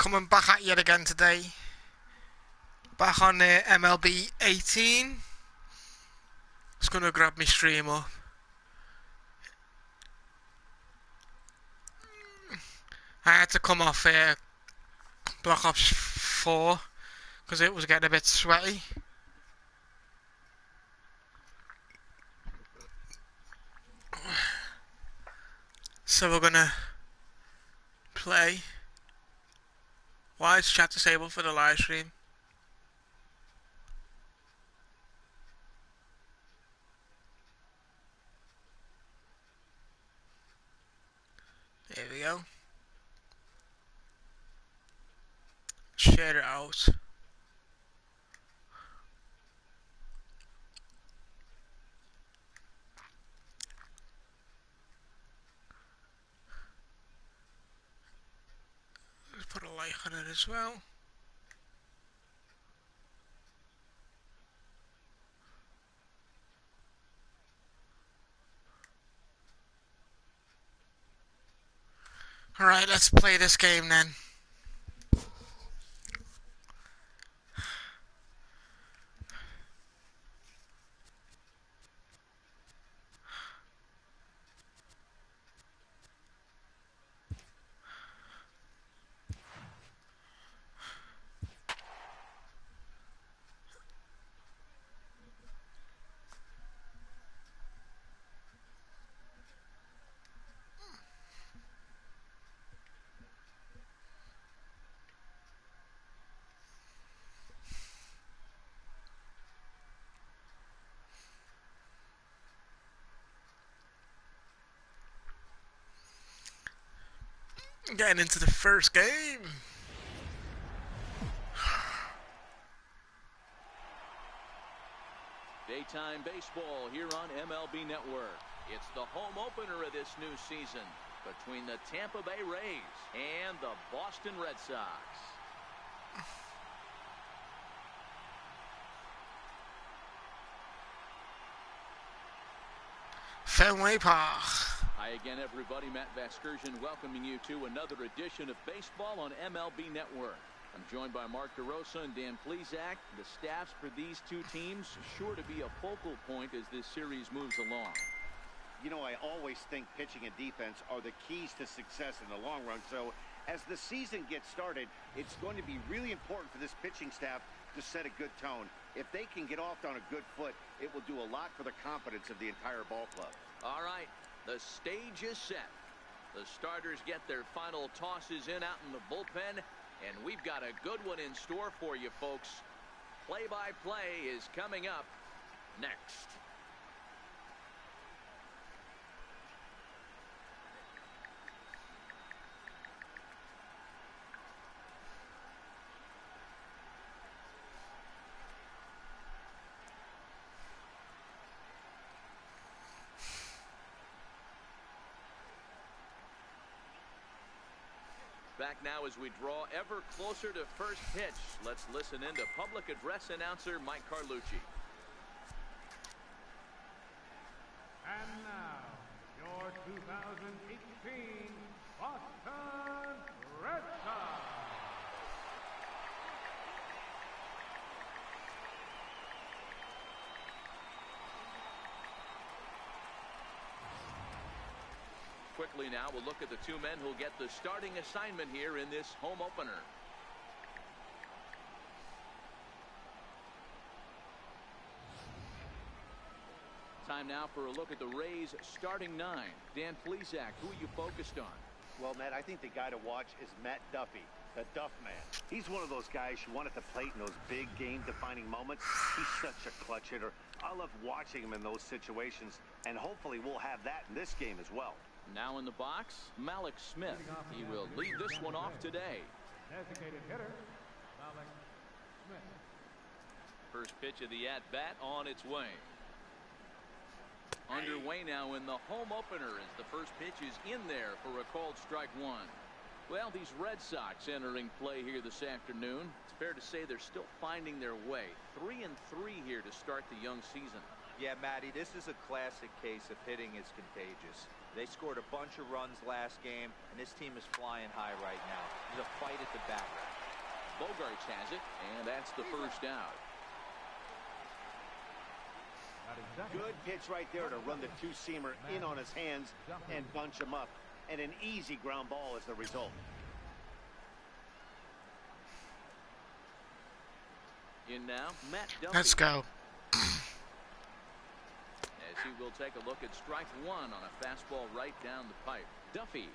Coming back at yet again today. Back on MLB 18. Just gonna grab my stream up. I had to come off Black Ops 4 because it was getting a bit sweaty. So we're gonna play. Why is chat disabled for the live stream? There we go. Share it out. Let's put a like on it as well. Alright, let's play this game then. Getting into the first game. Daytime baseball here on MLB Network. It's the home opener of this new season between the Tampa Bay Rays and the Boston Red Sox. Fenway Park. Hi again, everybody. Matt Vasgersian welcoming you to another edition of baseball on MLB Network. I'm joined by Mark DeRosa and Dan Plesac. The staffs for these two teams sure to be a focal point as this series moves along. You know, I always think pitching and defense are the keys to success in the long run. So as the season gets started, it's going to be really important for this pitching staff to set a good tone. If they can get off on a good foot, it will do a lot for the confidence of the entire ball club. All right, the stage is set. The starters get their final tosses in out in the bullpen, and we've got a good one in store for you, folks. Play-by-play is coming up next. Back now as we draw ever closer to first pitch. Let's listen in to public address announcer Mike Carlucci. And now, your 2018 Boston Red Sox. Quickly now, we'll look at the two men who'll get the starting assignment here in this home opener. Time now for a look at the Rays starting nine. Dan Plesac, who are you focused on? Well, Matt, I think the guy to watch is Matt Duffy, the Duff Man. He's one of those guys you want at the plate in those big game-defining moments. He's such a clutch hitter. I love watching him in those situations, and hopefully we'll have that in this game as well. Now in the box, Malik Smith. He will lead this one off today. Designated hitter, Malik Smith. First pitch of the at-bat on its way. Underway now in the home opener as the first pitch is in there for a called strike one. Well, these Red Sox entering play here this afternoon. It's fair to say they're still finding their way. 3-3 here to start the young season. Yeah, Matty, this is a classic case of hitting is contagious. They scored a bunch of runs last game, and this team is flying high right now. There's a fight at the back. Bogarts has it, and that's the first out. Good pitch right there to run the two-seamer in on his hands and bunch him up. And an easy ground ball is the result. In now, Matt Duffy. Let's go. As he will take a look at strike one on a fastball right down the pipe. Duffy,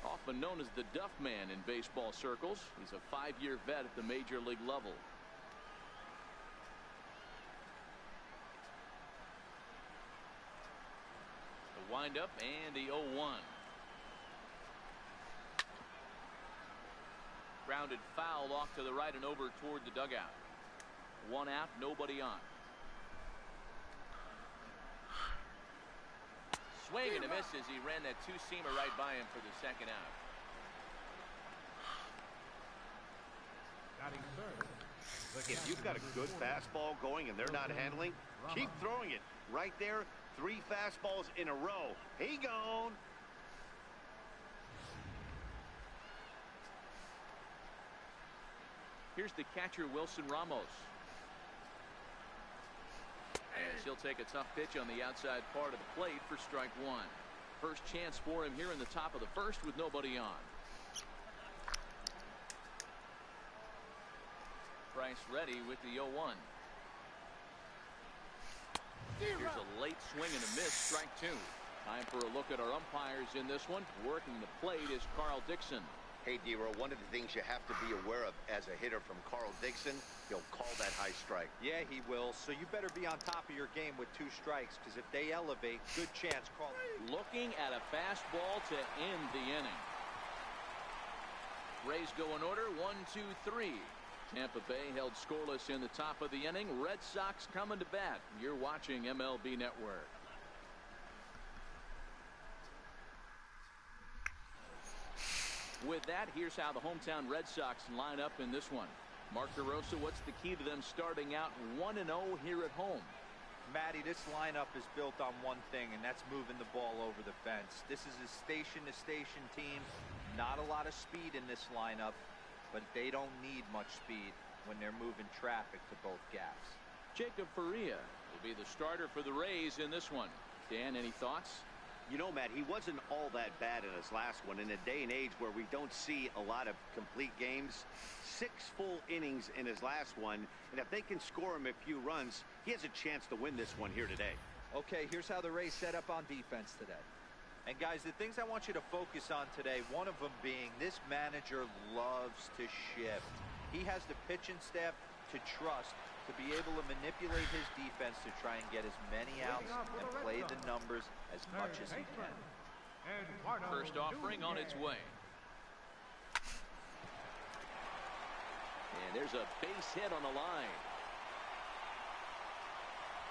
often known as the Duff Man in baseball circles. He's a 5-year vet at the major league level. The windup and the 0-1. Grounded foul off to the right and over toward the dugout. 1 out, nobody on. Swing and a miss as he ran that two-seamer right by him for the second out. If you've got a good fastball going and they're not handling, keep throwing it. Right there, 3 fastballs in a row. He gone. Here's the catcher, Wilson Ramos. As he'll take a tough pitch on the outside part of the plate for strike one. First chance for him here in the top of the first with nobody on. Price ready with the 0-1. Here's a late swing and a miss, strike two. Time for a look at our umpires in this one. Working the plate is Carl Dixon. Hey, D-Row, one of the things you have to be aware of as a hitter from Carl Dixon, he'll call that high strike. Yeah, he will. So you better be on top of your game with 2 strikes, because if they elevate, good chance. Call. Looking at a fastball to end the inning. Rays go in order, 1-2-3. Tampa Bay held scoreless in the top of the inning. Red Sox coming to bat. You're watching MLB Network. With that, here's how the hometown Red Sox line up in this one. Mark DeRosa, what's the key to them starting out 1-0 here at home? Matty, this lineup is built on one thing, and that's moving the ball over the fence. This is a station-to-station team. Not a lot of speed in this lineup, but they don't need much speed when they're moving traffic to both gaps. Jacob Faria will be the starter for the Rays in this one. Dan, any thoughts? You know, Matt, he wasn't all that bad in his last one. In a day and age where we don't see a lot of complete games, 6 full innings in his last one, and if they can score him a few runs, he has a chance to win this one here today. Okay, here's how the Rays set up on defense today. And guys, the things I want you to focus on today, one of them being this manager loves to shift. He has the pitching staff to trust to be able to manipulate his defense to try and get as many outs and play the numbers as much as he can. First offering on its way. And there's a base hit on the line.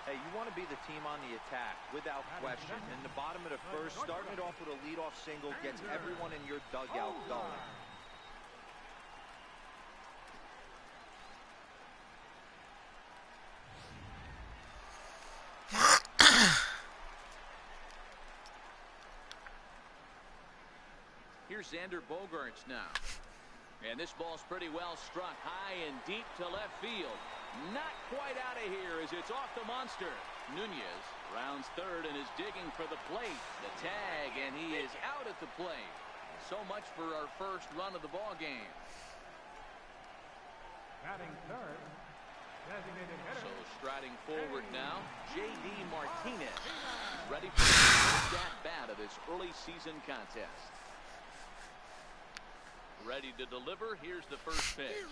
Hey, you want to be the team on the attack, without question. In the bottom of the first, starting it off with a leadoff single gets everyone in your dugout going. Here's Xander Bogarts now. And this ball's pretty well struck high and deep to left field. Not quite out of here as it's off the monster. Nunez rounds third and is digging for the plate. The tag, and he is out at the plate. So much for our first run of the ball game. Batting third, designated hitter. So striding forward now, J.D. Martinez. Ready for the first at-bat of this early season contest. Ready to deliver. Here's the first pitch.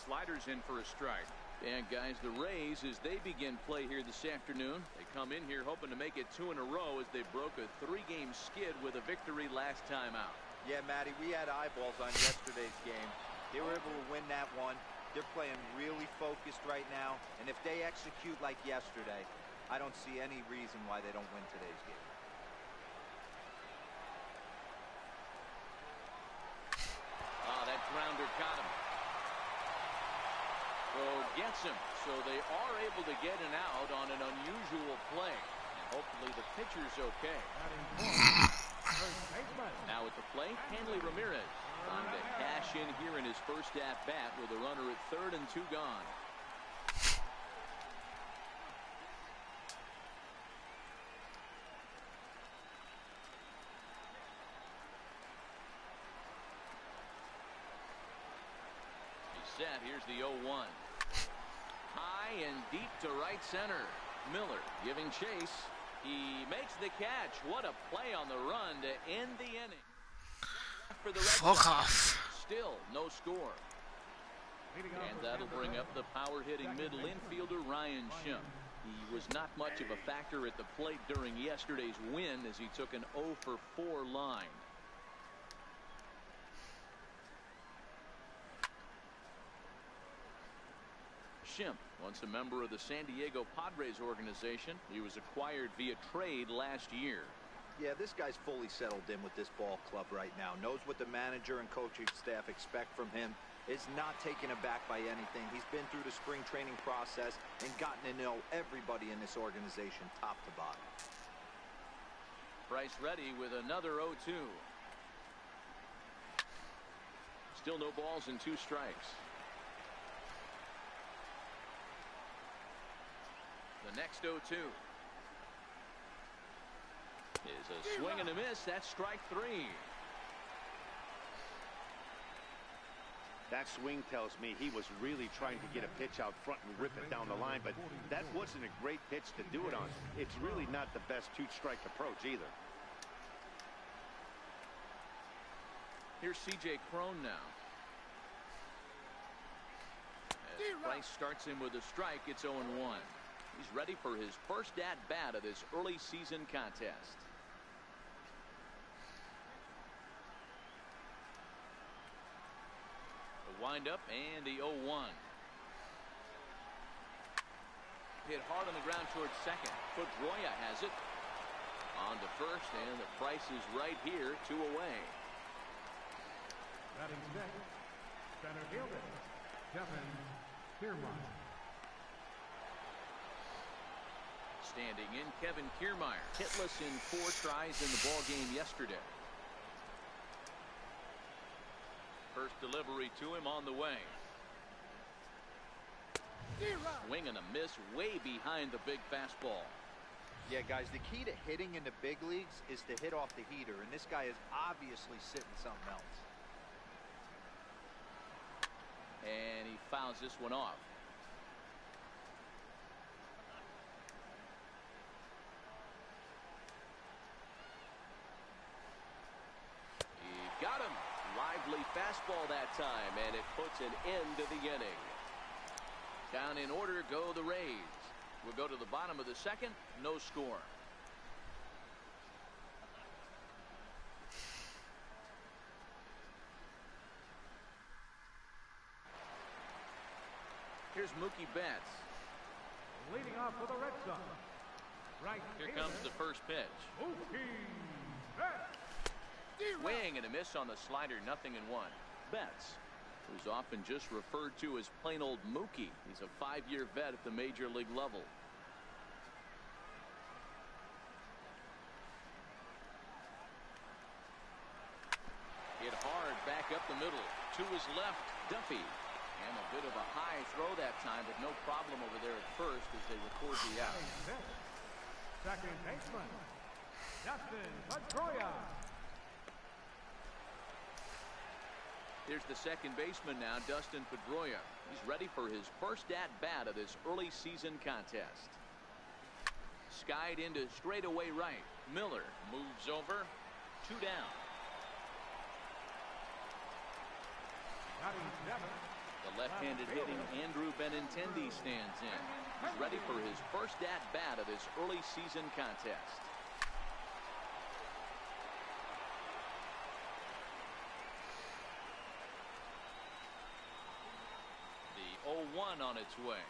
Sliders in for a strike. And guys, the Rays, as they begin play here this afternoon, they come in here hoping to make it 2 in a row as they broke a 3-game skid with a victory last time out. Yeah, Matty, we had eyeballs on yesterday's game. They were able to win that one. They're playing really focused right now, and if they execute like yesterday, I don't see any reason why they don't win today's game. That grounder caught him. So gets him. So they are able to get an out on an unusual play. And Hopefully the pitcher's okay. Now at the plate, Hanley Ramirez. Time to cash in here in his first at-bat with a runner at third and 2 gone. He's set. Here's the 0-1. High and deep to right center. Miller giving chase. He makes the catch. What a play on the run to end the inning. For the Fuck off. Still no score. And that'll bring up the power-hitting middle infielder Ryan Schimpf. He was not much of a factor at the plate during yesterday's win as he took an 0-for-4 line. Schimpf, once a member of the San Diego Padres organization, he was acquired via trade last year. Yeah, this guy's fully settled in with this ball club right now. Knows what the manager and coaching staff expect from him. Is not taken aback by anything. He's been through the spring training process and gotten to know everybody in this organization top to bottom. Bryce ready with another 0-2. Still no balls and 2 strikes. The next 0-2 is a swing and a miss. That's strike 3. That swing tells me he was really trying to get a pitch out front and rip it down the line, but that wasn't a great pitch to do it on. It's really not the best 2-strike approach either. Here's C.J. Cron now. As Price starts him with a strike, it's 0-1. He's ready for his first at-bat of this early season contest. The windup and the 0-1. Hit hard on the ground towards second. Pedroia has it. On to first, and the Price is right here, 2 away. Batting sixth, center fielder, Kevin Kiermaier. Standing in, Kevin Kiermaier, hitless in 4 tries in the ball game yesterday. First delivery to him on the way. Swing and a miss way behind the big fastball. Yeah, guys, the key to hitting in the big leagues is to hit off the heater, and this guy is obviously sitting something else. And he fouls this one off. He got him. Lively fastball that time, and it puts an end to the inning. Down in order go the Rays. We'll go to the bottom of the second. No score. Here's Mookie Betts. Leading off for the Red Sox. Right Here comes the first pitch. Mookie Betts. Swing and a miss on the slider, 0-1. Betts, who's often just referred to as plain old Mookie. He's a 5-year vet at the major league level. Hit hard back up the middle. To his left, Duffy. And a bit of a high throw that time, but no problem over there at first as they record the out. Second baseman, Dustin Pedroia. Here's the second baseman now, Dustin Pedroia. He's ready for his first at-bat of this early season contest. Skied into straightaway right. Miller moves over. 2 down. Batting seventh. The left-handed hitting Andrew Benintendi stands in. He's ready for his first at-bat of this early season contest. The 0-1 on its way.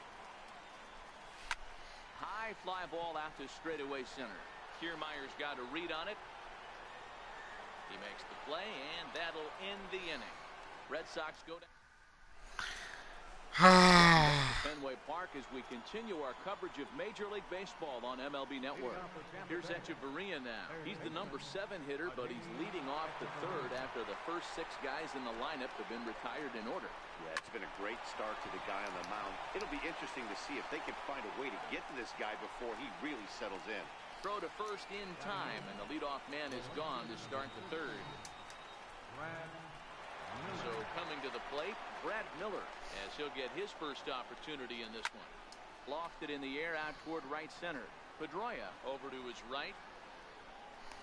High fly ball out to straightaway center. Kiermaier's got a read on it. He makes the play, and that'll end the inning. Red Sox go down. Fenway Park as we continue our coverage of Major League Baseball on MLB Network. Here's Echeverria now. He's the number 7 hitter, but he's leading off the third after the first 6 guys in the lineup have been retired in order. Yeah, it's been a great start to the guy on the mound. It'll be interesting to see if they can find a way to get to this guy before he really settles in. Throw to first in time, and the leadoff man is gone to start the third. So coming to the plate, Brad Miller, as he'll get his first opportunity in this one. Lofted in the air out toward right center. Pedroia over to his right.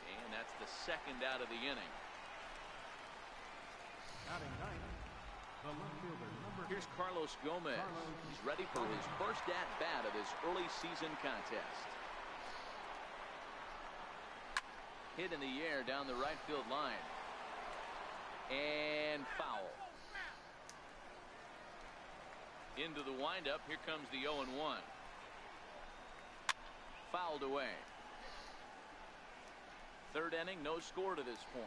And that's the second out of the inning. Here's Carlos Gomez. He's ready for his first at-bat of this early season contest. Hit in the air down the right field line. And foul. Into the windup. Here comes the 0-1. Fouled away. Third inning, no score to this point.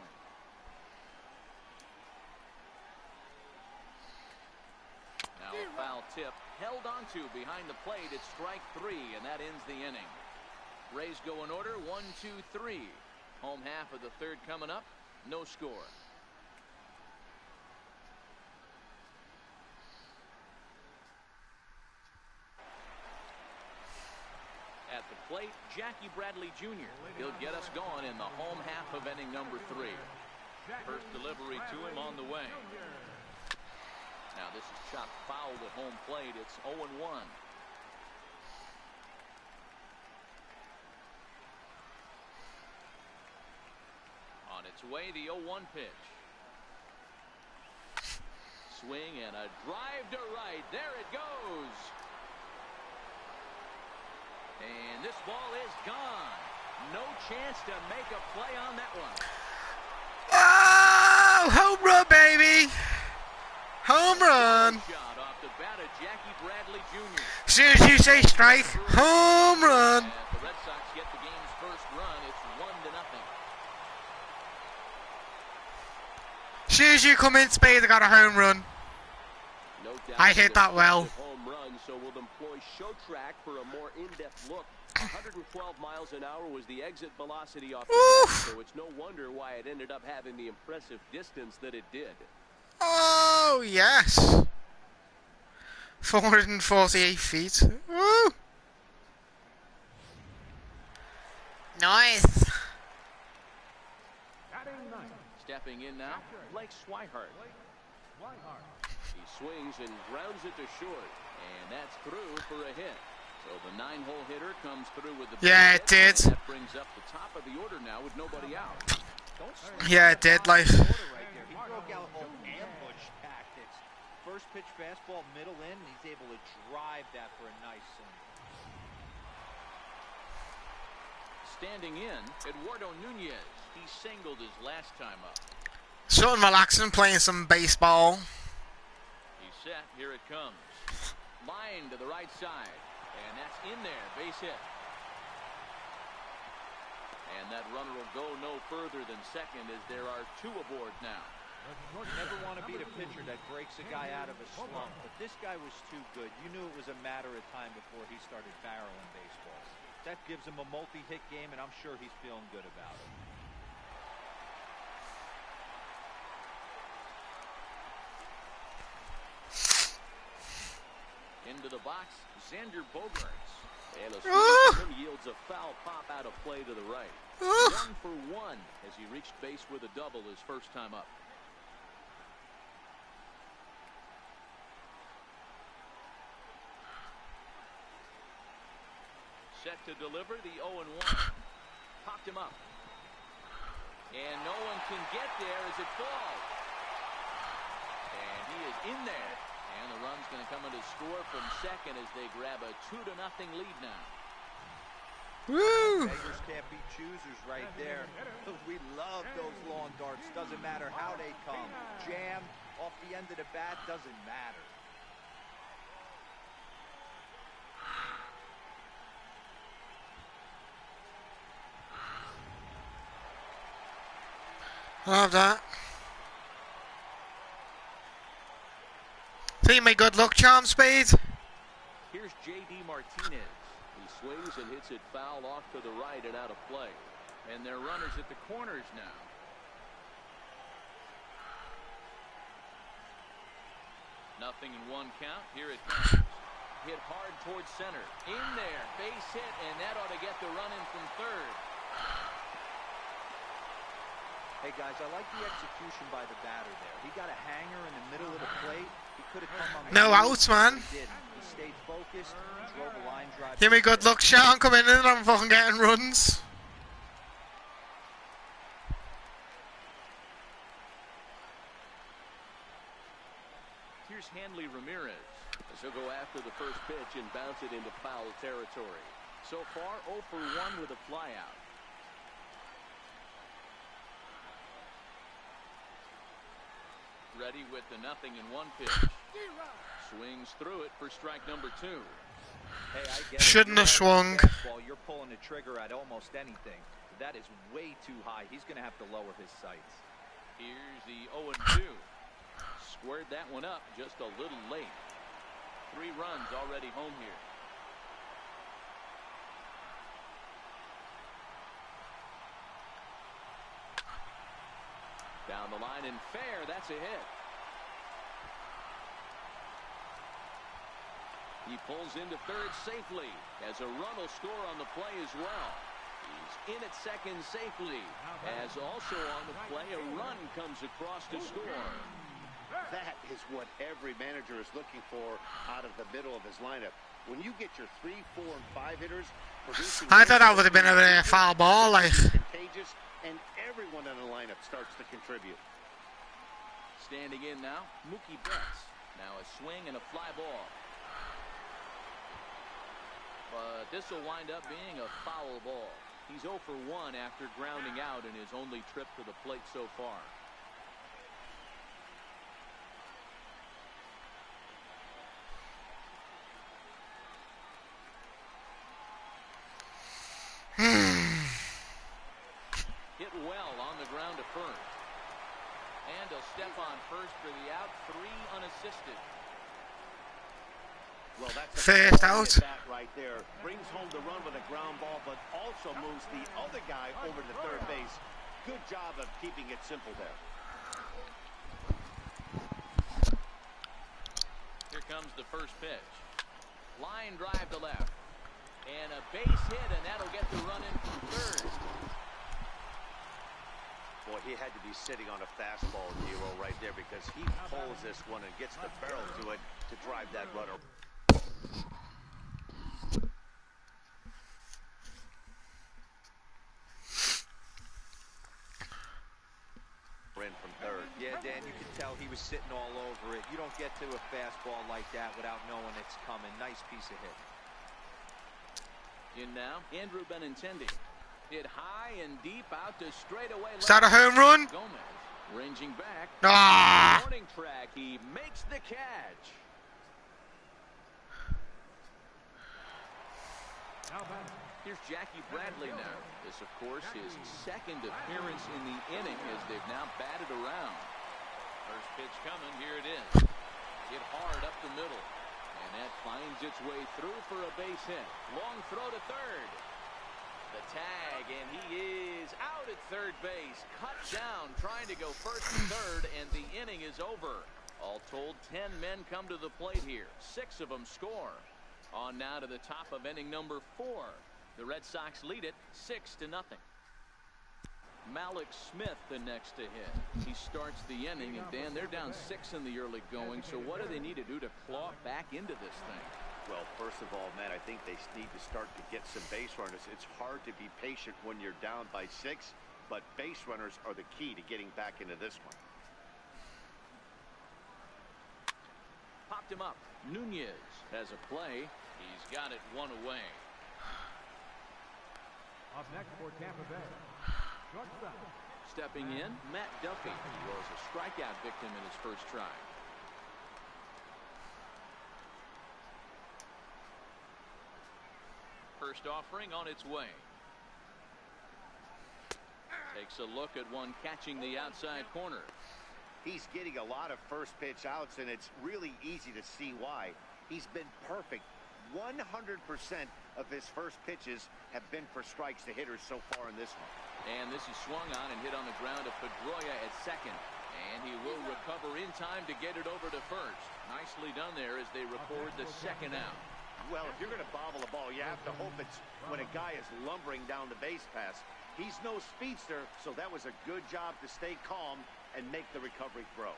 Now a foul tip held onto behind the plate. It's strike 3, and that ends the inning. Rays go in order, 1, 2, 3. Home half of the third coming up. No score. At the plate, Jackie Bradley Jr. He'll get us going in the home half of inning number 3. First delivery to him on the way. Now this is chopped foul at home plate. It's 0-1. On its way, the 0-1 pitch. Swing and a drive to right. There it goes. And this ball is gone. No chance to make a play on that one. Oh, home run, baby. Home run. Shot off the bat of Jackie Bradley Jr. As soon as you say strike, home run. And the Red Sox get the game's first run. It's 1-0. As soon as you come in, Spade, I got a home run. No doubt I hit that well. home run, so we'll employ show track for a more in-depth look. 112 miles an hour was the exit velocity off the bat, so it's no wonder why it ended up having the impressive distance that it did. Oh, yes. 448 feet. Woo. Nice. Stepping in now, Blake Swihart. He swings and grounds it to short, and that's through for a hit. So the 9-hole hitter comes through with the Yeah, it did. That brings up the top of the order now with nobody out. Yeah, it did, like. He broke out all ambush tactics. First pitch fastball, middle in, and he's able to drive that for a nice single. Standing in, Eduardo Nunez. He singled his last time up. Something relaxing, playing some baseball. He's set. Here it comes. Line to the right side. And that's in there. Base hit. And that runner will go no further than second as there are 2 aboard now. Never want to beat a pitcher that breaks a guy out of a slump, but this guy was too good. You knew it was a matter of time before he started barreling baseballs. That gives him a multi-hit game, and I'm sure he's feeling good about it. Into the box, Xander Bogaerts. And a swing yields a foul pop out of play to the right. 1 for 1 as he reached base with a double his first time up. Set to deliver the 0-1. Popped him up. And no one can get there as it falls. And he is in there. And the run's going to come in to score from second as they grab a 2-0 lead now. Woo! Beggars can't be choosers right there. We love those long darts. Doesn't matter how they come. Jam, off the end of the bat, doesn't matter. Love that. See my good luck charm, Spade? Here's J.D. Martinez. He swings and hits it foul off to the right and out of play. And they're runners at the corners now. Nothing in one count. Here it comes. Hit hard towards center. In there. Base hit, and that ought to get the run in from third. Hey, guys, I like the execution by the batter there. He got a hanger in the middle of the plate. He could have come on the No outs, man. He didn't. He stayed focused, drove a line drive. Give me good luck, Sean. Come in and I'm fucking getting runs. Here's Hanley Ramirez, as he'll go after the first pitch and bounce it into foul territory. So far, 0 for 1 with a flyout. Ready with the 0-1 pitch. Swings through it for strike number 2. Hey, I get Shouldn't have swung. While you're pulling the trigger at almost anything, that is way too high. He's going to have to lower his sights. Here's the 0-2. Squared that one up just a little late. 3 runs already home here. Down the line and fair. That's a hit. He pulls into third safely as a run will score on the play as well. He's in at second safely as also on the play a run comes across to score. That is what every manager is looking for out of the middle of his lineup. When you get your 3, 4, and 5 hitters producing, I thought that would have been a foul ball, like. contagious, and everyone in the lineup starts to contribute. Standing in now, Mookie Betts. Now a swing and a fly ball. But this will wind up being a foul ball. He's 0 for 1 after grounding out in his only trip to the plate so far. Hit well on the ground to first. And he'll step on first for the out. 3 unassisted. Well, that's a First out. That right there brings home the run with a ground ball, but also moves the other guy over to third base. Good job of keeping it simple there. Here comes the first pitch. Line drive to left. And a base hit, and that'll get the run in from third. Boy, he had to be sitting on a fastball, Nero, right there, because he pulls this one and gets the barrel to it to drive that runner. In from third. Yeah, Dan, you can tell he was sitting all over it. You don't get to a fastball like that without knowing it's coming. Nice piece of hit. In now, Andrew Benintendi. Hit high and deep out to straightaway. Is that a home run? Gomez ranging back. Ah! Warning track. He makes the catch. Here's Jackie Bradley now. This, of course, his second appearance in the inning as they've now batted around. First pitch coming. Here it is. Hit hard up the middle. And that finds its way through for a base hit. Long throw to third. The tag, and he is out at third base. Cut down, trying to go first and third, and the inning is over. All told, 10 men come to the plate here. 6 of them score. On now to the top of inning number 4. The Red Sox lead it 6-0. Malik Smith the next to hit. He starts the inning, and Dan, they're down 6 in the early going, so what do they need to do to claw back into this thing? Well, first of all, Matt, I think they need to start to get some base runners. It's hard to be patient when you're down by 6, but base runners are the key to getting back into this one. Popped him up. Nunez has a play. He's got it 1 away. Up next for Tampa Bay, shortstop. Stepping in, Matt Duffy, who was a strikeout victim in his first try. First offering on its way. Takes a look at one catching the outside corner. He's getting a lot of first pitch outs, and it's really easy to see why. He's been perfect 100% of his first pitches have been for strikes to hitters so far in this one. And this is swung on and hit on the ground to Pedroia at second. And he will recover in time to get it over to first. Nicely done there as they record the second out. Well, if you're going to bobble a ball, you have to hope it's when a guy is lumbering down the base pass. He's no speedster, so that was a good job to stay calm and make the recovery throw.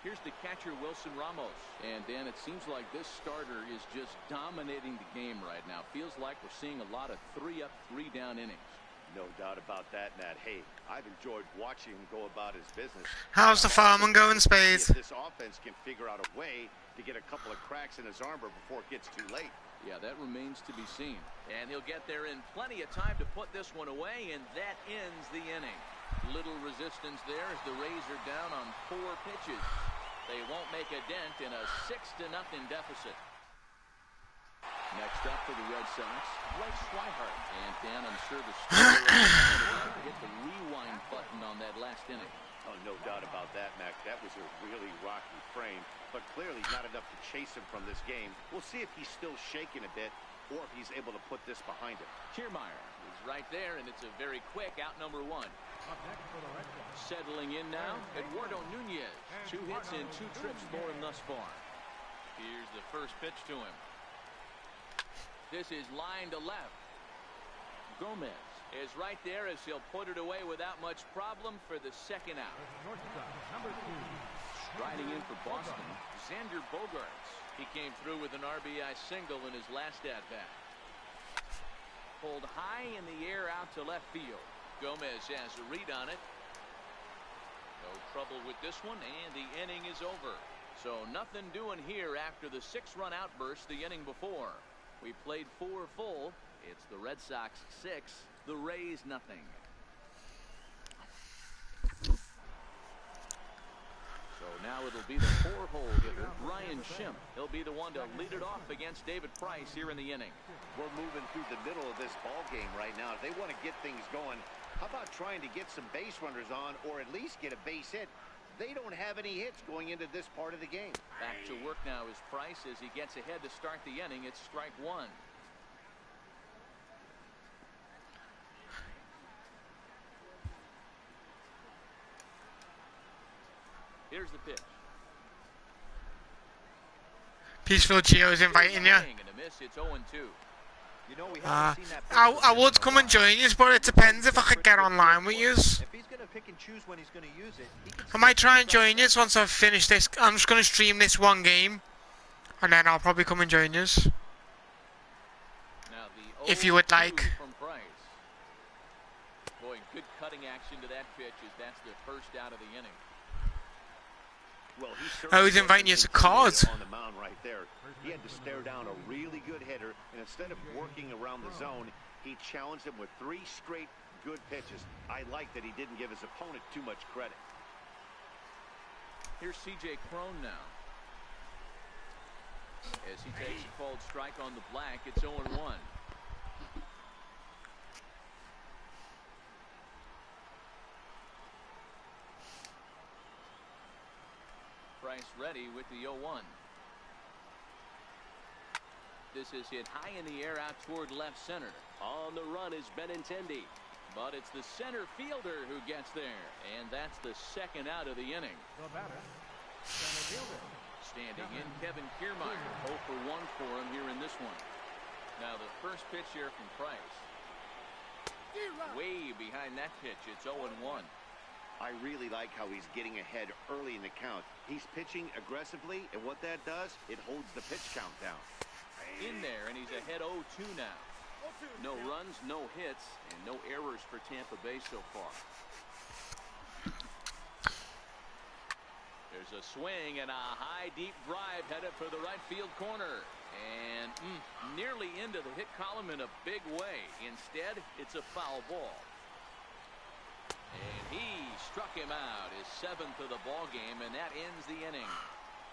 Here's the catcher, Wilson Ramos. And, Dan, it seems like this starter is just dominating the game right now. Feels like we're seeing a lot of 3-up, 3-down innings. No doubt about that, Matt. Hey, I've enjoyed watching him go about his business. How's the fireman going, Spades? If this offense can figure out a way to get a couple of cracks in his armor before it gets too late. Yeah, that remains to be seen. And he'll get there in plenty of time to put this one away, and that ends the inning. Little resistance there as the Rays are down on 4 pitches. They won't make a dent in a 6-0 deficit. Next up for the Red Sox, Blake Swihart. And Dan, I'm sure the starter hit the rewind button on that last inning. Oh, no doubt about that, Mac. That was a really rocky frame, but clearly not enough to chase him from this game. We'll see if he's still shaking a bit or if he's able to put this behind him. Kiermaier is right there, and it's a very quick out number 1. Settling in now, Eduardo Nunez. 2 hits and 2 trips for him thus far. Here's the first pitch to him. This is line to left. Gomez is right there as he'll put it away without much problem for the second out. Striding in for Boston, Xander Bogaerts. He came through with an RBI single in his last at-bat. Pulled high in the air out to left field. Gomez has a read on it. No trouble with this one, and the inning is over. So nothing doing here after the 6-run outburst the inning before. We played 4 full. It's the Red Sox 6, the Rays nothing. So now it'll be the 4-hole hitter, Ryan Schimpf. He'll be the one to lead it off against David Price here in the inning. We're moving through the middle of this ball game right now. If they want to get things going, how about trying to get some base runners on or at least get a base hit? They don't have any hits going into this part of the game. Back to work now is Price as he gets ahead to start the inning. It's strike 1. Here's the pitch. Peaceful Gio's inviting you. And a miss. It's 0-2. You know, we haven't seen that I would come and join you, but it depends if I could get online with you. If he's going to pick and choose when he's going to use it, he can I might try and join you once I've finished this. I'm just going to stream this one game, and then I'll probably come and join you. Now the If you would 0-2 like. from Price. Boy, good cutting action to that pitch as that's the first out of the inning. Well, I was inviting you to cards. On the mound right there. He had to stare down a really good hitter, and instead of working around the zone, he challenged him with 3 straight good pitches. I like that he didn't give his opponent too much credit. Here's C.J. Cron now. As he takes a called strike on the black, it's 0-1. Price ready with the 0-1. This is hit high in the air out toward left center. On the run is Benintendi. But it's the center fielder who gets there. And that's the second out of the inning. The batter, center fielder. Standing in, Kevin Kiermaier. 0 for 1 for him here in this one. Now the first pitch here from Price. Way behind that pitch. It's 0-1. I really like how he's getting ahead early in the count. He's pitching aggressively, and what that does, it holds the pitch count down. In there, and he's ahead 0-2 now. No runs, no hits, and no errors for Tampa Bay so far. There's a swing and a high, deep drive headed for the right field corner. And nearly into the hit column in a big way. Instead, it's a foul ball. And he struck him out, his 7th of the ball game, and that ends the inning.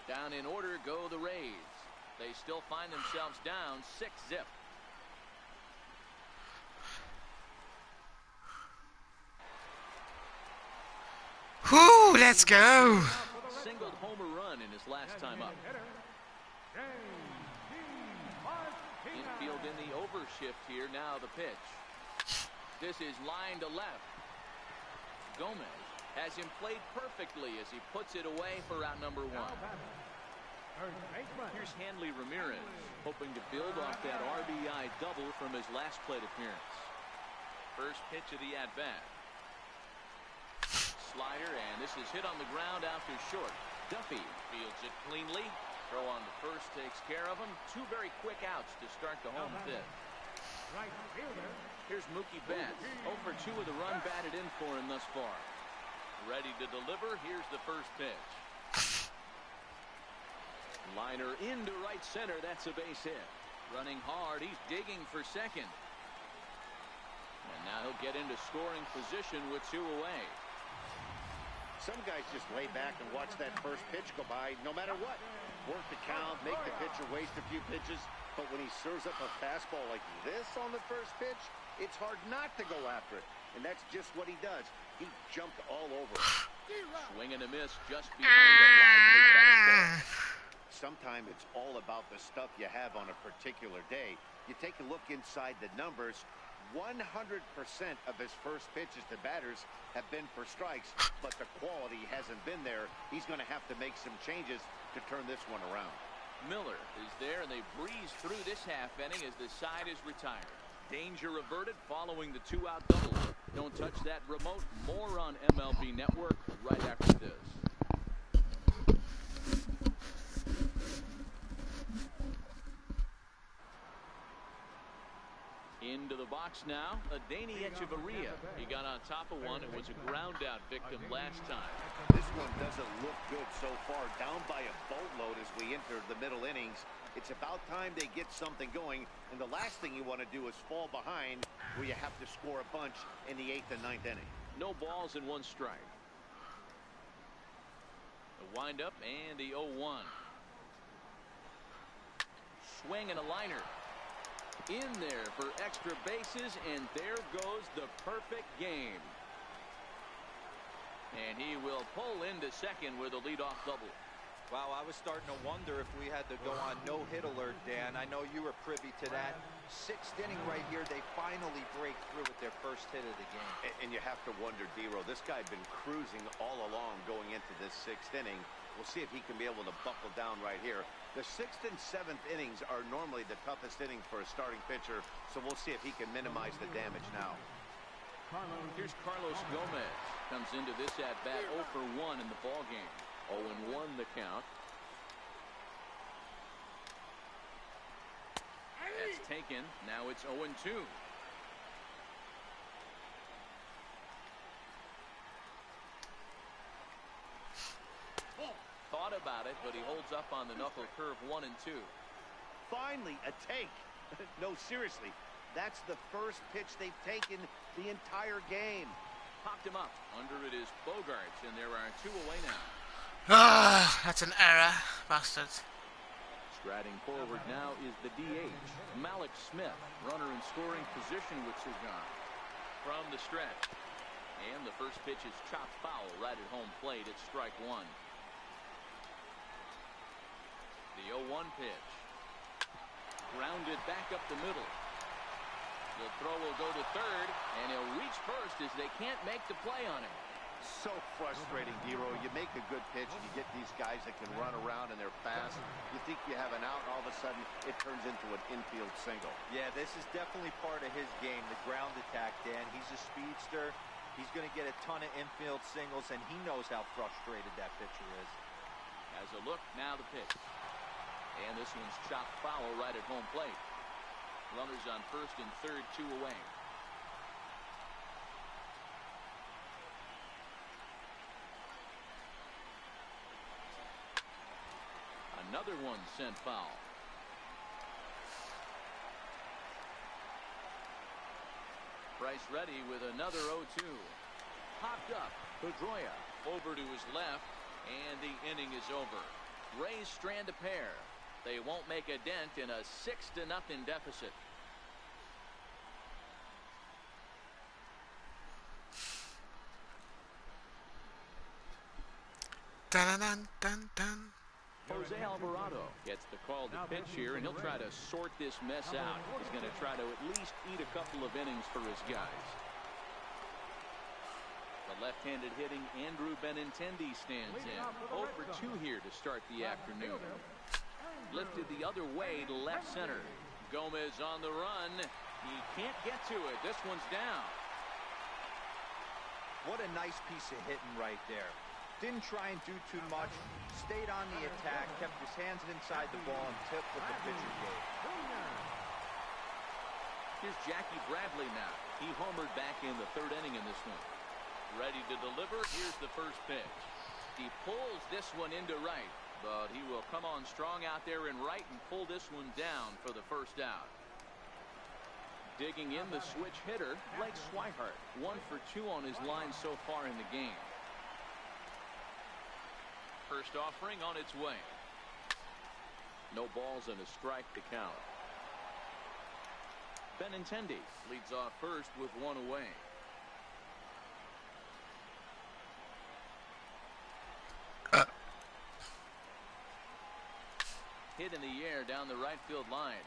Down in order go the Rays. They still find themselves down 6-0. Whoo, let's go. Singled homer run in his last time up. Infield in the overshift here. Now the pitch. This is line to left. Gomez has him played perfectly as he puts it away for out number one. Here's Hanley Ramirez, hoping to build off that RBI double from his last plate appearance. First pitch of the at-bat. Slider, and this is hit on the ground out to short. Duffy fields it cleanly. Throw on the first takes care of him. Two very quick outs to start the home fifth. Here's Mookie Betts. 0 for 2 with a run batted in for him thus far. Ready to deliver. Here's the first pitch. Liner into right center. That's a base hit. Running hard. He's digging for second. And now he'll get into scoring position with 2 away. Some guys just lay back and watch that first pitch go by no matter what. Work the count, make the pitcher waste a few pitches. But when he serves up a fastball like this on the first pitch, it's hard not to go after it. And that's just what he does. He jumped all over it. Swing and a miss just behind a lively fastball. Sometimes it's all about the stuff you have on a particular day. You take a look inside the numbers. 100% of his first pitches to batters have been for strikes, but the quality hasn't been there. He's going to have to make some changes to turn this one around. Miller is there, and they breeze through this half inning as the side is retired. Danger averted following the 2-out double. Don't touch that remote. More on MLB Network right after this. Into the box now, Adani Echeverria. He got on top of one and was a ground-out victim last time. This one doesn't look good so far. Down by a boatload as we enter the middle innings. It's about time they get something going, and the last thing you want to do is fall behind where you have to score a bunch in the 8th and 9th inning. No balls and 1 strike. The windup and the 0-1. Swing and a liner. In there for extra bases, and there goes the perfect game. And he will pull into second with a leadoff double. Wow, I was starting to wonder if we had to go on no-hit alert, Dan. I know you were privy to that. 6th inning right here, they finally break through with their first hit of the game. And you have to wonder, D-Row, this guy had been cruising all along going into this 6th inning. We'll see if he can be able to buckle down right here. The 6th and 7th innings are normally the toughest innings for a starting pitcher, so we'll see if he can minimize the damage now. Here's Carlos Gomez. Comes into this at-bat 0 for 1 in the ballgame. 0-1 the count. That's taken. Now it's 0-2. Thought about it, but he holds up on the knuckle curve 1 and 2. Finally, a take. No, seriously. That's the first pitch they've taken the entire game. Popped him up. Under it is Bogarts, and there are 2 away now. Ah, that's an error, bastards. Striding forward now is the DH, Malik Smith, runner in scoring position with Cigar. From the stretch. And the first pitch is chopped foul right at home plate. It's strike 1. The 0-1 pitch. Grounded back up the middle. The throw will go to third, and he'll reach first as they can't make the play on him. So frustrating, D-Row. You make a good pitch, and you get these guys that can run around and they're fast. You think you have an out, and all of a sudden it turns into an infield single. Yeah, this is definitely part of his game, the ground attack, Dan. He's a speedster. He's going to get a ton of infield singles, and he knows how frustrated that pitcher is. As a look, now the pitch. And this one's chopped foul right at home plate. Runners on first and third, 2 away. Another one sent foul. Price ready with another 0-2. Popped up. Pedroia over to his left, and the inning is over. Rays strand a pair. They won't make a dent in a 6-0 deficit. Dun dun dun dun. Jose Alvarado gets the call to pitch here, and he'll try to sort this mess out. He's going to try to at least eat a couple of innings for his guys. The left-handed hitting Andrew Benintendi stands in. 0 for 2 here to start the afternoon. Lifted the other way to left center. Gomez on the run. He can't get to it. This one's down. What a nice piece of hitting right there. Didn't try and do too much. Stayed on the attack. Kept his hands inside the ball and tipped what the pitcher gave. Here's Jackie Bradley now. He homered back in the 3rd inning in this one. Ready to deliver. Here's the first pitch. He pulls this one into right, but he will come on strong out there in right and pull this one down for the first out. Digging in the switch hitter, Blake Swihart. 1 for 2 on his line so far in the game. First offering on its way. No balls and a strike to count. Benintendi leads off first with 1 away. Hit in the air down the right field line.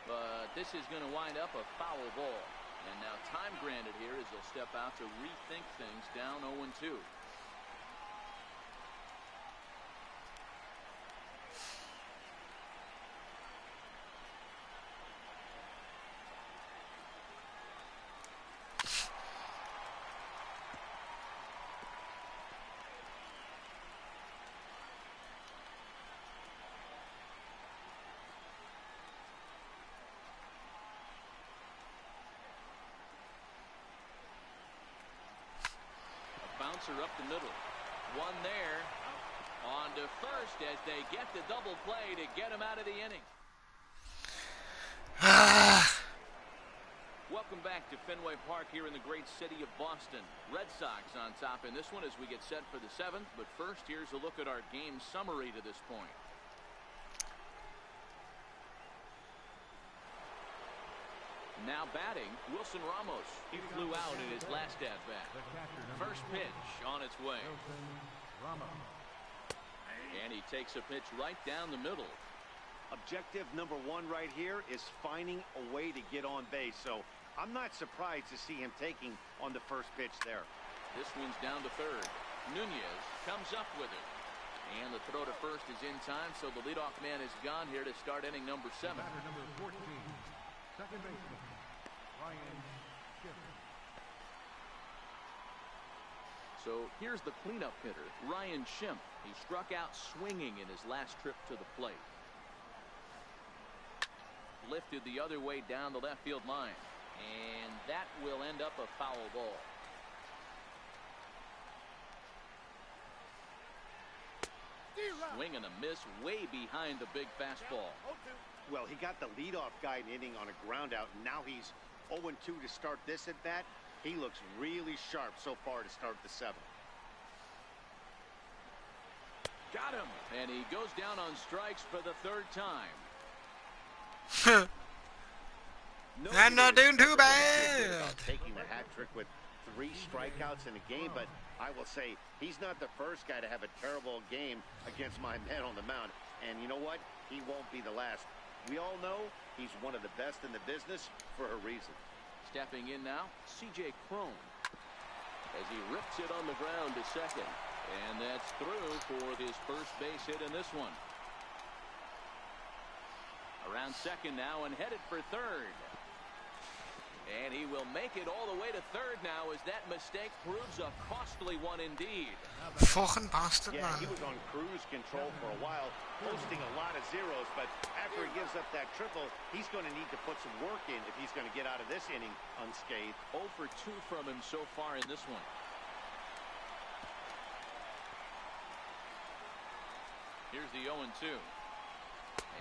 But this is going to wind up a foul ball. And now time granted here as he'll step out to rethink things down 0-2. Up the middle. 1 there. On to first as they get the double play to get him out of the inning. Welcome back to Fenway Park here in the great city of Boston. Red Sox on top in this one as we get set for the 7th. But first, here's a look at our game summary to this point. Now batting, Wilson Ramos. He flew out in his last at-bat. First pitch on its way. And he takes a pitch right down the middle. Objective number 1 right here is finding a way to get on base. So I'm not surprised to see him taking on the first pitch there. This one's down to 3rd. Nunez comes up with it. And the throw to first is in time, so the leadoff man is gone here to start inning number 7. Number 14, second baseman, Ryan Schiff. So here's the cleanup hitter, Ryan Schiff. He struck out swinging in his last trip to the plate. Lifted the other way down the left field line. And that will end up a foul ball. Swing and a miss way behind the big fastball. Well, he got the leadoff guy inning on a ground out. And now he's 0-2 to start this at bat. He looks really sharp so far to start the 7th. Got him. And he goes down on strikes for the 3rd time. I'm not doing too bad. Taking the hat trick with 3 strikeouts in a game, but I will say he's not the first guy to have a terrible game against my men on the mound. And you know what? He won't be the last. We all know he's one of the best in the business for a reason. Stepping in now, C.J. Cron. As he rips it on the ground to second. And that's through for his first base hit in this one. Around second now and headed for 3rd. And he will make it all the way to 3rd now as that mistake proves a costly one indeed. Fucking bastard, Yeah, man. he was on cruise control for a while, posting a lot of zeros, but after he gives up that triple, he's going to need to put some work in if he's going to get out of this inning unscathed. 0 for 2 from him so far in this one. Here's the 0-2.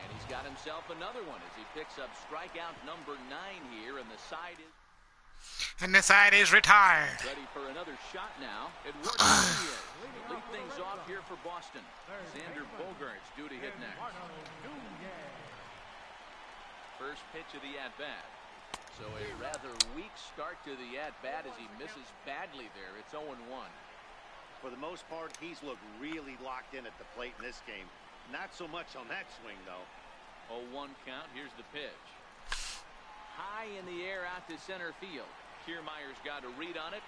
And he's got himself another one as he picks up strikeout number 9 here, and the side is... And the side is retired. Ready for another shot now. Eduardo Nunez will lead things off here for Boston. Xander Bogaerts due to hit next. First pitch of the at-bat. So a rather weak start to the at-bat as he misses badly there. It's 0-1. For the most part, he's looked really locked in at the plate in this game. Not so much on that swing, though. 0-1 count. Here's the pitch. High in the air out to center field. Kiermaier's got a read on it.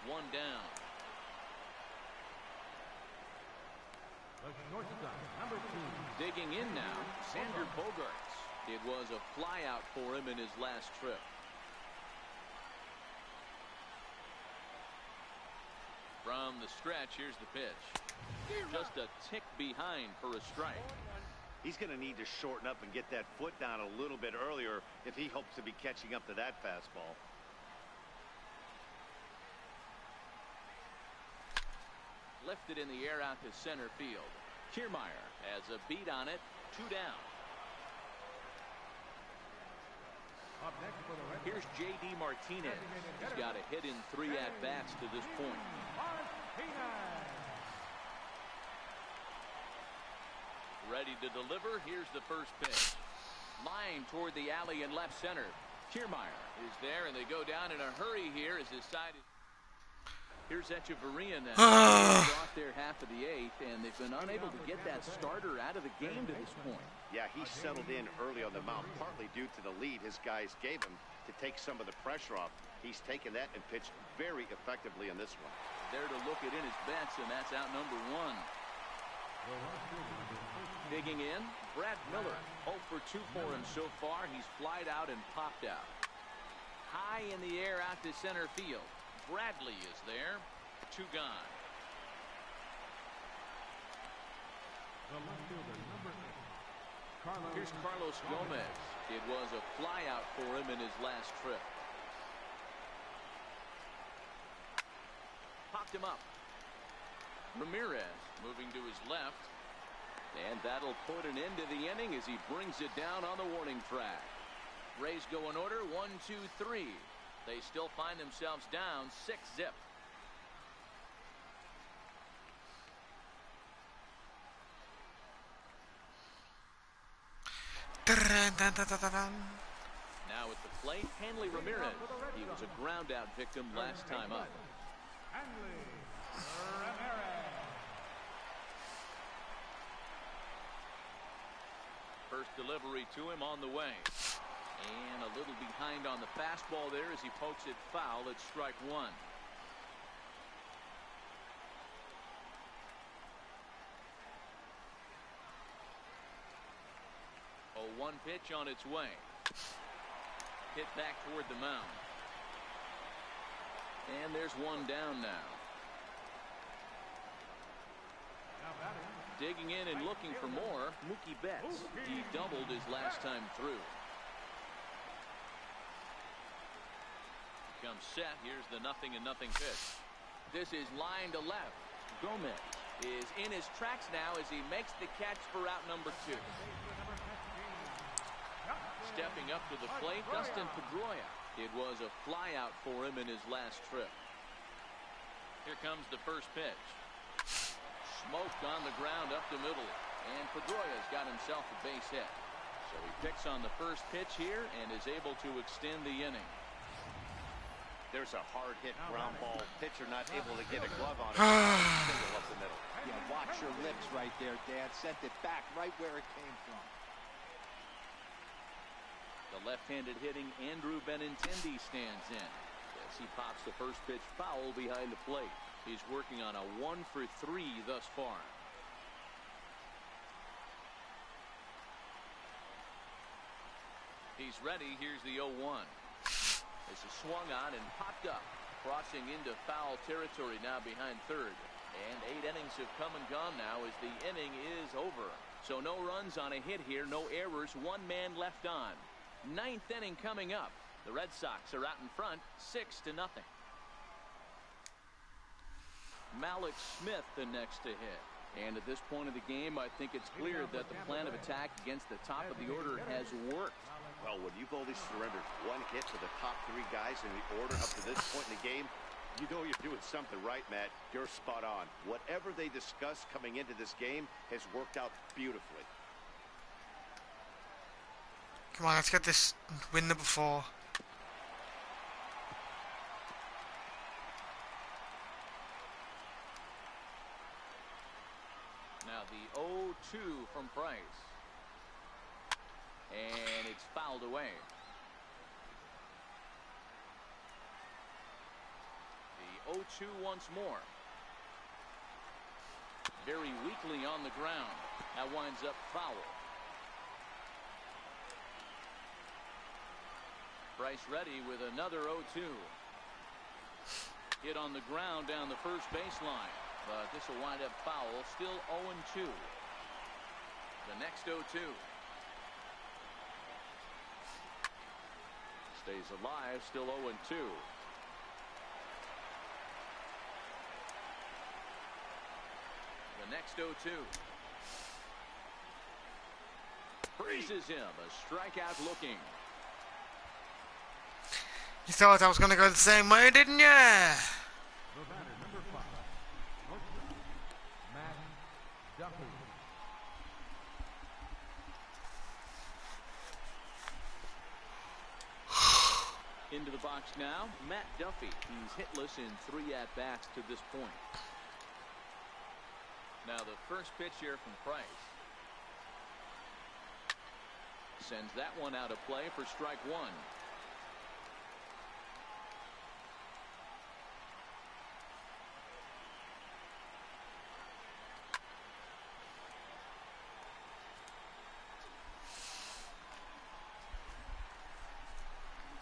One down. The shortstop, number 2. Digging in now, Xander Bogaerts. It was a flyout for him in his last trip. From the stretch, here's the pitch. Just a tick behind for a strike. He's going to need to shorten up and get that foot down a little bit earlier if he hopes to be catching up to that fastball. Lifted in the air out to center field. Kiermaier has a beat on it. 2 down. Up next for the Red Sox, Here's J.D. Martinez. He's got a hit in 3 at-bats to this point. Martinez. Ready to deliver. Here's the first pitch. Line toward the alley in left center. Kiermaier is there, and they go down in a hurry here as his side is... Here's Echeverria now. Off their half of the 8th, and they've been unable to get that starter out of the game to this point. Yeah, he settled in early on the mound, partly due to the lead his guys gave him to take some of the pressure off. He's taken that and pitched very effectively in this one. There to look it in his bets, and that's out number 1. Digging in, Brad Miller. 0 for 2 for him so far. He's flied out and popped out. High in the air out to center field. Bradley is there. 2 gone. The left fielder, number 8. Here's Carlos Gomez. It was a flyout for him in his last trip. Popped him up. Ramirez moving to his left. And that'll put an end to the inning as he brings it down on the warning track. Rays go in order. 1, 2, 3. They still find themselves down 6-zip. Now at the plate, Hanley Ramirez. He was a ground out victim last time up. Hanley Ramirez. First delivery to him on the way. And a little behind on the fastball there as he pokes it foul at strike 1. A 1 pitch on its way. Hit back toward the mound. And there's 1 down now. Now batting. Digging in and looking for more, Mookie Betts. He doubled his last time through. Comes set. Here's the 0-0 pitch. This is line to left. Gomez is in his tracks now as he makes the catch for out number 2. Stepping up to the plate, Dustin Pedroia. It was a flyout for him in his last trip. Here comes the first pitch. Smoked on the ground up the middle. And Pedroia's got himself a base hit. So he picks on the first pitch here and is able to extend the inning. There's a hard hit ground ball. Pitcher not able to get a glove on it. Single up the middle. Yeah, watch your lips right there, Dad. Sent it back right where it came from. The left-handed hitting Andrew Benintendi stands in as he pops the first pitch foul behind the plate. He's working on a 1 for 3 thus far. He's ready. Here's the 0-1. This is swung on and popped up, crossing into foul territory now behind third. And 8 innings have come and gone now as the inning is over. So no runs on a hit here, no errors, 1 man left on. 9th inning coming up. The Red Sox are out in front, 6-0. Malik Smith the next to hit. And at this point of the game, I think it's clear that the plan of attack against the top of the order has worked. Well, when you've only surrendered 1 hit to the top 3 guys in the order up to this point in the game, you know you're doing something right, Matt. You're spot on. Whatever they discussed coming into this game has worked out beautifully. Come on, let's get this win number 4. Now the 0-2 0-2 from Price. And it's fouled away. The 0-2 once more. Very weakly on the ground. That winds up foul. Price ready with another 0-2. Hit on the ground down the first baseline. But this will wind up foul. Still 0-2. The next 0-2. Stays alive. Still 0-2. The next 0-2. Freezes him. A strikeout looking. You thought I was going to go the same way, didn't ya? The batter, number 5, shortstop, Matt Duffy. Into the box now, Matt Duffy. He's hitless in 3 at-bats to this point. Now the first pitch here from Price. Sends that one out of play for strike 1.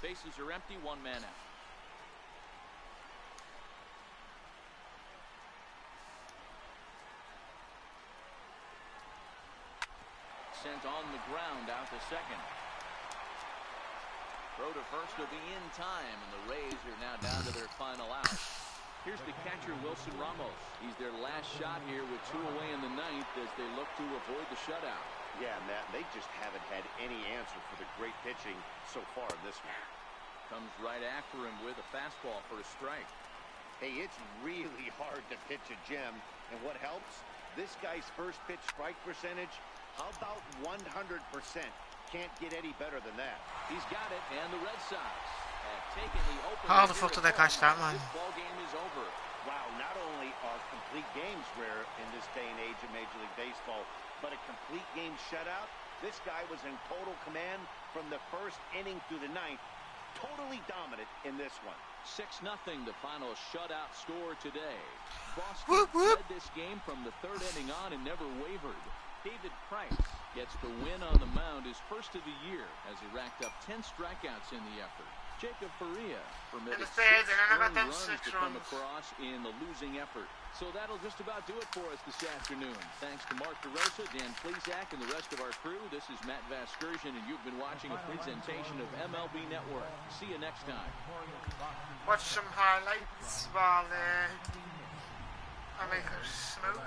Bases are empty, 1 man out. Sent on the ground out to second. Throw to first will be in time, and the Rays are now down to their final out. Here's the catcher, Wilson Ramos. He's their last shot here with 2 away in the 9th as they look to avoid the shutout. Yeah, Matt, they just haven't had any answer for the great pitching so far in this one. Comes right after him with a fastball for a strike. Hey, it's really hard to pitch a gem, and what helps? This guy's first pitch strike percentage, how about 100%? Can't get any better than that. He's got it, and the Red Sox have taken the opener. How the fuck did they catch that, man? This ball game is over. Wow, not only are complete games rare in this day and age of Major League Baseball, but a complete game shutout. This guy was in total command from the first inning through the 9th. Totally dominant in this one. 6-0, the final shutout score today. Boston Whoop, whoop. led this game from the 3rd inning on and never wavered. David Price gets the win on the mound, his first of the year, as he racked up 10 strikeouts in the effort. Jacob Faria permitted 6 earned runs to come across in the losing effort. So that'll just about do it for us this afternoon. Thanks to Mark DeRosa, Dan Plesac, and the rest of our crew. This is Matt Vasgersian, and you've been watching a presentation of MLB Network. See you next time. Watch some highlights while I make a smoke.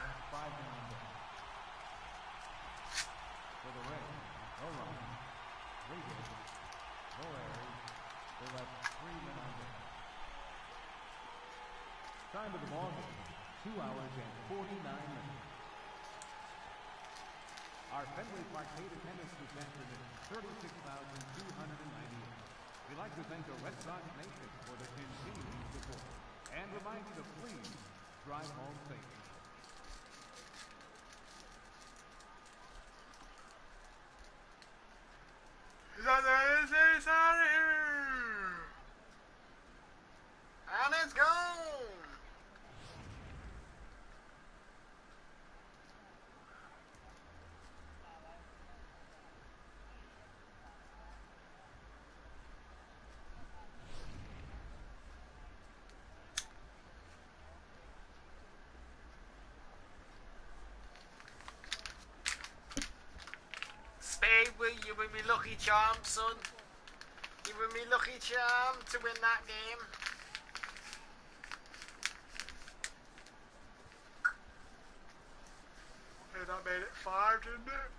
For the Rays, no runs, 3 hits, no errors. They left 3 men on base. Time of the ball game, 2 hours and 49 minutes. Our Fenway Parkade attendance this afternoon, 36,298. We'd like to thank the Red Sox Nation for their continuing support and remind you to please drive home safely. And it's gone. Spade, you were me lucky charm, son. You were me lucky charm to win that game. Hey, that made it 5, didn't it?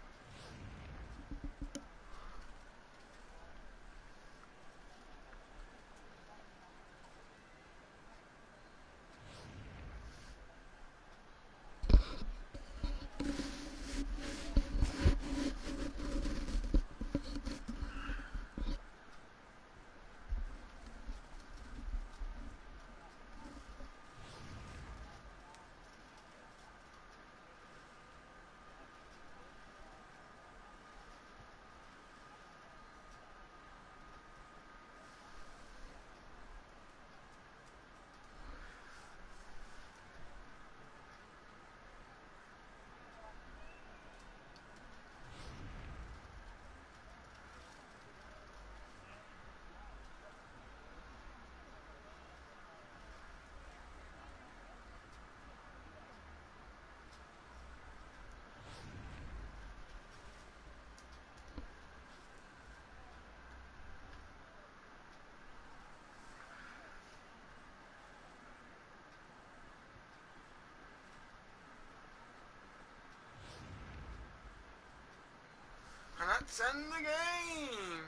let's end the game.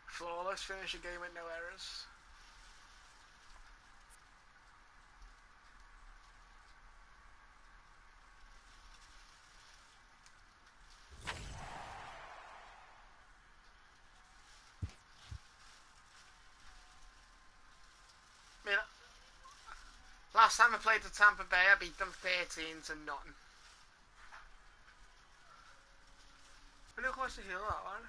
Flawless, finish the game with no errors. I mean, last time I played the Tampa Bay, I beat them 13 to nothing. I look what's to heal that one.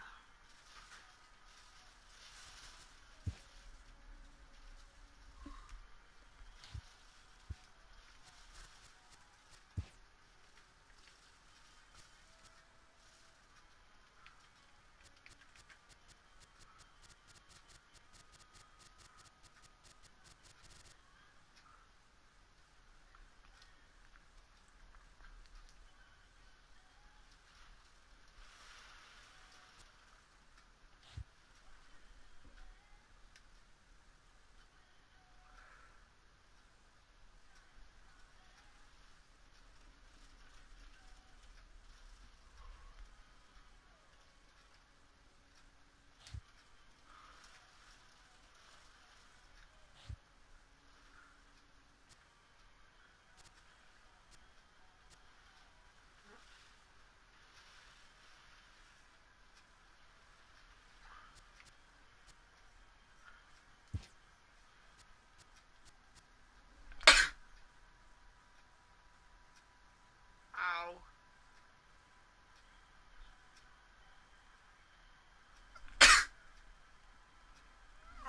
Ow.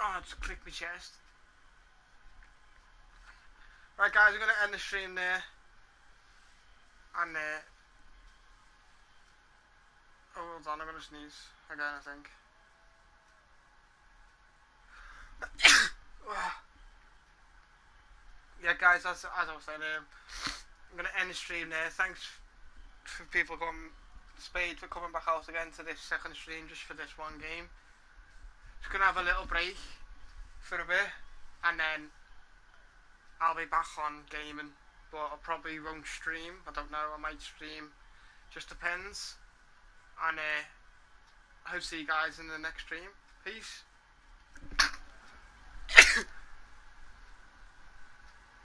Oh, I just clicked my chest. Right guys, I'm going to end the stream there. And oh, hold on, I'm going to sneeze again, I think. Yeah guys, as I was saying, I'm going to end the stream there. Thanks for people Spade for coming back out again to this second stream just for this one game. Just going to have a little break for a bit. And then I'll be back on gaming. But I probably won't stream. I don't know, I might stream. Just depends. And I hope to see you guys in the next stream. Peace.